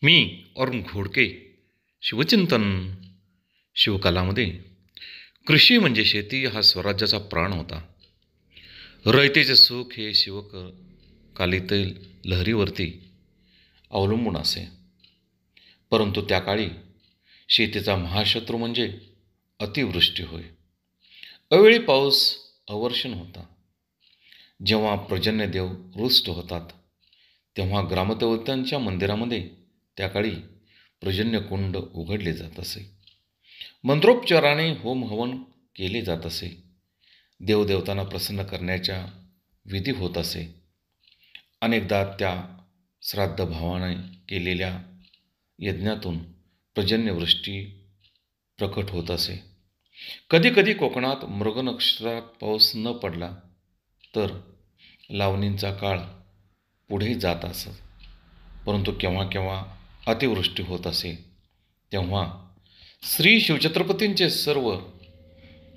मी अरुण घोडके. शिवचिंतन. शिवकालामध्ये कृषी म्हणजे शेती हा स्वराज्याचा प्राण होता. रयतेचे सुख हे कालीतील लहरीवरती अवलंबून असे. परंतु त्या काळी शेतीचा महाशत्रू म्हणजे अतिवृष्टी होय. अवेळी पाऊस, अवर्षण होता. जेव्हा पर्जन्यदेव रुष्ट होतात तेव्हा ग्रामदेवतांच्या मंदिरामध्ये त्या काळी पर्जन्यकुंड उघडले जात असे. मंत्रोपचाराने होम हवन केले जात असे. देवदेवतांना प्रसन्न करण्याच्या विधी होत असे. अनेकदा त्या श्राद्धभावाने केलेल्या यज्ञातून पर्जन्यवृष्टी प्रकट होत असे. कधीकधी कोकणात मृग नक्षत्रात पाऊस न पडला तर लावणींचा काळ पुढे जात असत. परंतु केव्हा केव्हा अतिवृष्टी होत असे तेव्हा श्री शिवछत्रपतींचे सर्व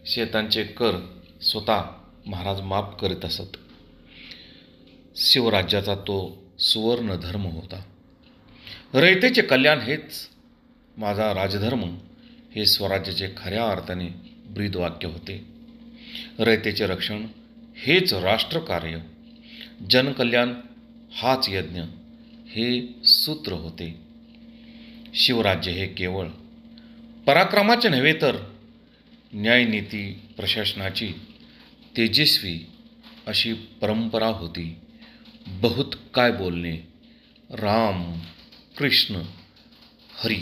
शेतांचे कर स्वतः महाराज माफ करीत असत. शिवराज्याचा तो सुवर्ण धर्म होता. रयतेचे कल्याण हेच माझा राजधर्म हे स्वराज्याचे खऱ्या अर्थाने ब्रीदवाक्य होते. रयतेचे रक्षण हेच राष्ट्रकार्य, जनकल्याण हाच यज्ञ हे सूत्र होते. शिवराज्य हे केवळ पराक्रमाचे नव्हे तर न्यायनीती प्रशासनाची तेजस्वी अशी परंपरा होती. बहुत काय बोलणे. राम, कृष्ण, हरी.